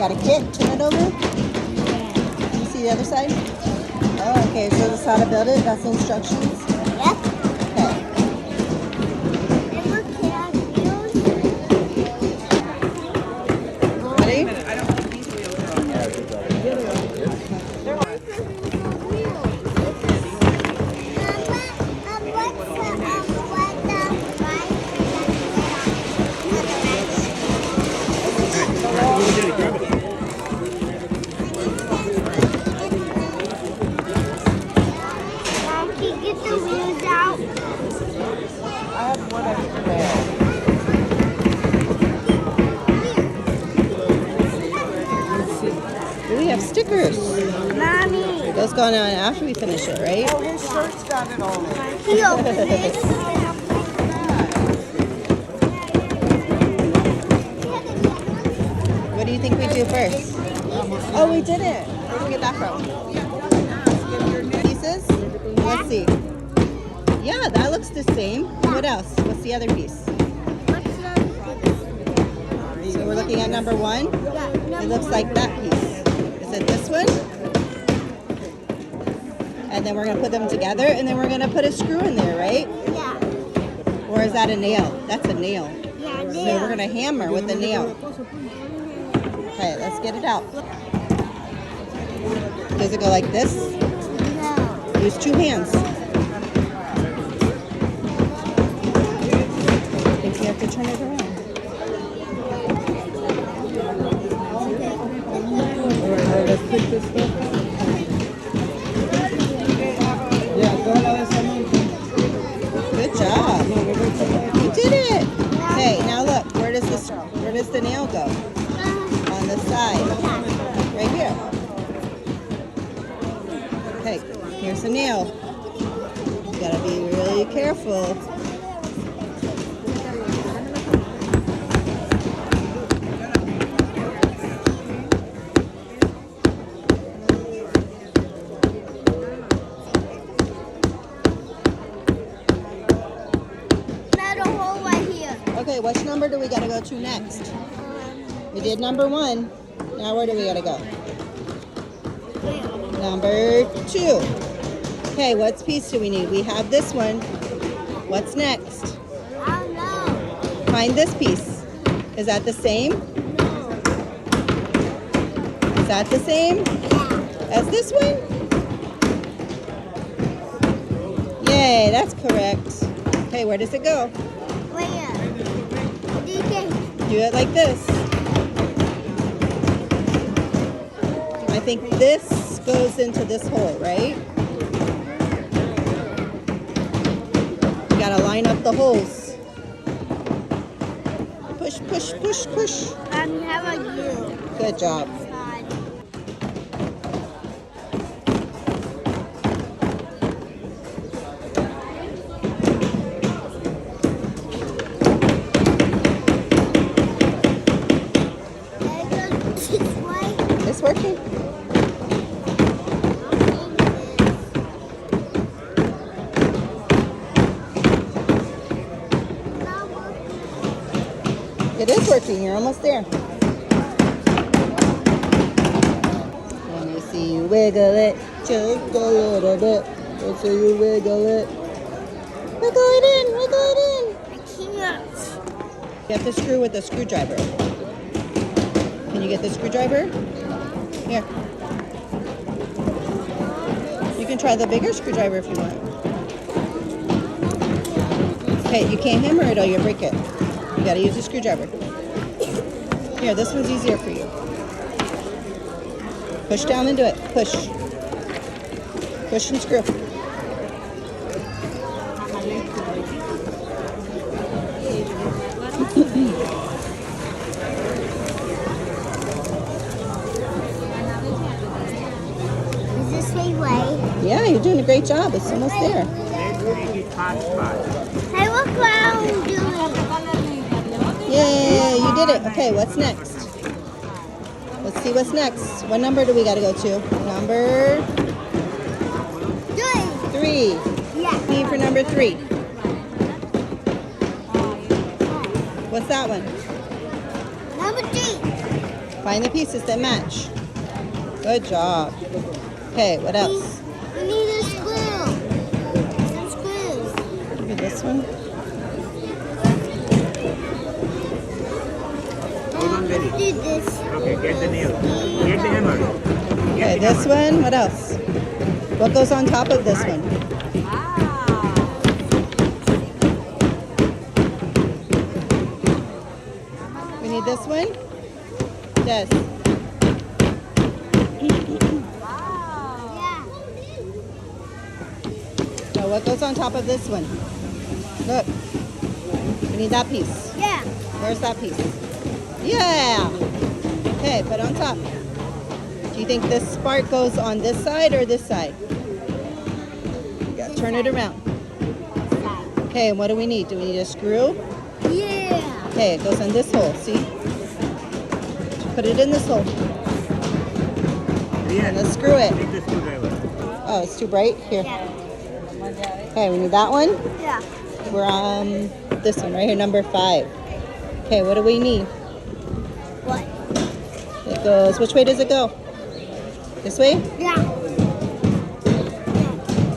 got a kit. Turn it over. Can you see the other side? Oh, okay. So this is how to build it. That's the instructions. Yep. Okay. And look, it has wheels. Ready? Get the wheels out. I have one extra there. We have stickers. Mommy. Those go on after we finish it, right? Oh, his shirt's got it on it. He opened this. What do you think we do first? Oh, we didn't. Where did we get that from? Pieces? Let's see. Yeah, that looks the same. What else? What's the other piece? So we're looking at number one. It looks like that piece. Is it this one? And then we're going to put them together, and then we're going to put a screw in there, right? Yeah. Or is that a nail? That's a nail. Yeah, So we're going to hammer with a nail. Okay, let's get it out. Does it go like this? No. Use two hands. I think you have to turn it around. Let's pick this stuff up. Yeah, Good job. You did it. Okay, now look. Where does the nail go? On the side. Right here. Okay, here's the nail. You gotta be really careful. Metal hole right here. Okay, which number do we gotta go to next? We did number one. Now where do we gotta go? Number two. Okay, what piece do we need? We have this one. What's next? I don't know. Find this piece. Is that the same? Is that the same as this one? Yay, that's correct. Okay, where does it go? Where? What do you think? Do it like this. I think this goes into this hole, right? You gotta line up the holes. Push, push, push, push. How about you? Good job. Side. This way. It's working. It is working. You're almost there. Let me see you wiggle it just a little bit. Let's see you wiggle it. Wiggle it in. Wiggle it in. I can't. You have to screw with a screwdriver. Can you get the screwdriver? Here. You can try the bigger screwdriver if you want. Okay, you can't hammer it or you'll break it. You gotta use a screwdriver. Here, this one's easier for you. Push down and do it. Push. Push and screw. Is this way? Yeah, you're doing a great job. It's almost there. Hey, look what I'm doing. Yay, you did it. Okay, what's next? Let's see what's next. What number do we gotta go to? Number Good. 3. Yeah. P for number 3. What's that one? Number 3. Find the pieces that match. Good job. Okay, what else? We need a screw. Some screws. Maybe this one. Let's do this. Okay, get the nail. Get the hammer. Okay, this one. What else? What goes on top of this one? We need this one? Yes. Yeah. Now what goes on top of this one? Look. We need that piece. Yeah. Where's that piece? Yeah. Okay, put on top. Do you think this spark goes on this side or this side? Yeah, turn it around. Okay, and what do we need? Do we need a screw? Yeah. Okay, it goes in this hole, see? Put it in this hole. And let's screw it. Take the screwdriver. Oh, it's too bright? Here. Yeah. Okay, we need that one. Yeah. We're on this one right here, number 5. Okay, what do we need? What? It goes, which way does it go? This way? Yeah.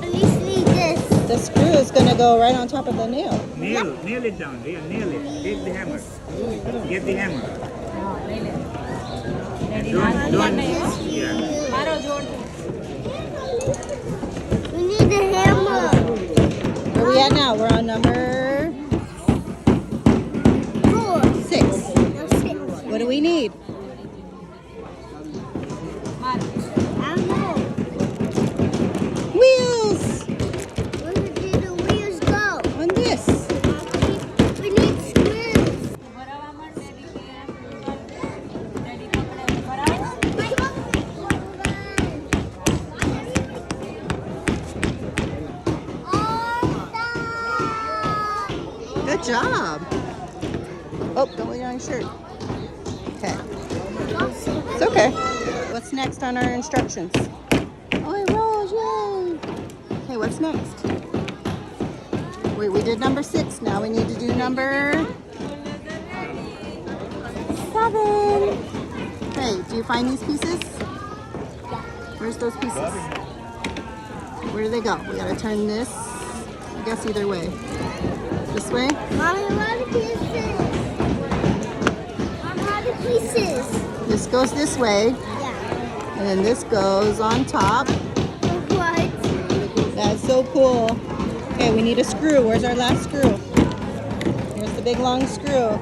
At least need this. The screw is going to go right on top of the nail. Nail it down. Yeah, nail it. Take the hammer. Get the hammer. Don't. Yeah. We need the hammer. Where are we at now? We're on number 6. No, 6. What do we need? I don't know. Wheels! Where did the wheels go? On this. We need screws. Good job. Oh, don't lay on your shirt. Okay. It's okay. What's next on our instructions? Oh, it rolls, yay! Okay, what's next? Wait, we did number 6. Now we need to do number 7. Okay, do you find these pieces? Where's those pieces? Where do they go? We gotta turn this, I guess either way. This way? Mommy, a lot of pieces. A lot of pieces. This goes this way, Yeah. and then this goes on top. What? That's so cool. Okay, we need a screw. Where's our last screw? Here's the big long screw.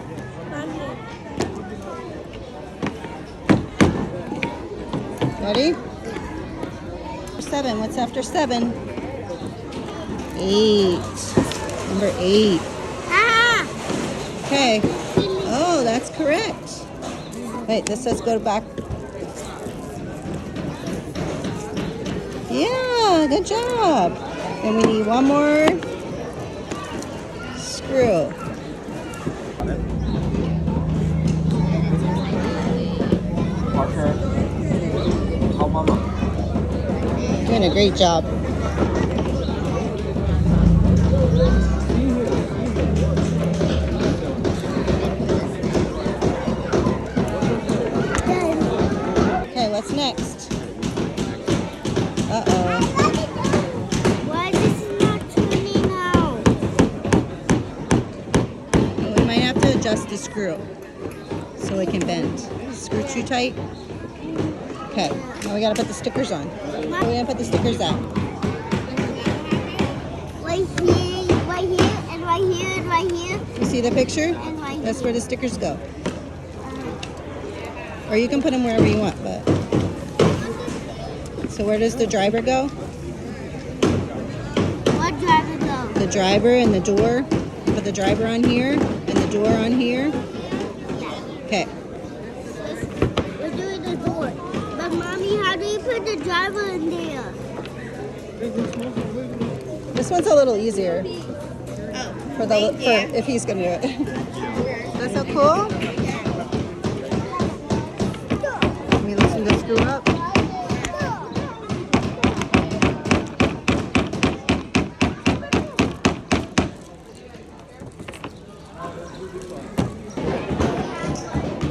Ready? 7. What's after 7? 8. Number 8. Ah! Okay. Oh, that's correct. Wait, this says go back. Yeah, good job. And we need one more screw. Doing a great job. Okay, what's next? Uh-oh. Why is this not turning out? Well, we might have to adjust the screw so it can bend. Screw too tight. Okay, now we gotta put the stickers on. Where are we gonna put the stickers at? Right here, right here, and right here, and right here, You see the picture? and right here. That's where the stickers go. Or you can put them wherever you want, but. So where does the driver go? What driver go? The driver and the door. Put the driver on here and the door on here. Okay. We're doing the door. But mommy, how do you put the driver in there? This one's a little easier for if he's gonna do it. That's so cool. Let me loosen the screw up.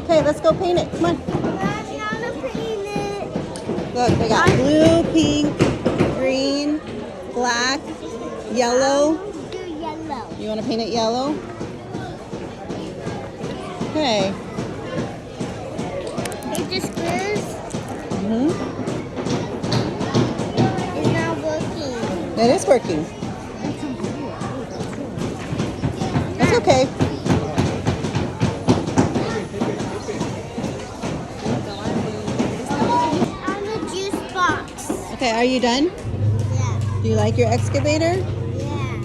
Okay, Okay, let's go paint it. Come on. Mommy, I want to paint it. Look, we got blue, pink, green, black, yellow. Do yellow. You want to paint it yellow? Okay. It just screws. Mm-hmm. It's not working. It is working. That's okay. On the juice box. Okay, are you done? Yeah. Do you like your excavator? Yeah.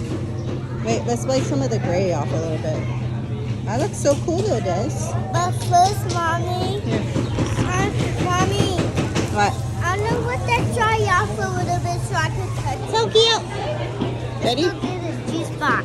Wait, let's wipe some of the gray off a little bit. That looks so cool though, it does. But first, Mommy. Here. Mommy, What? I'm gonna put that dry off a little bit so I can touch it. So cute. Ready? Let's go get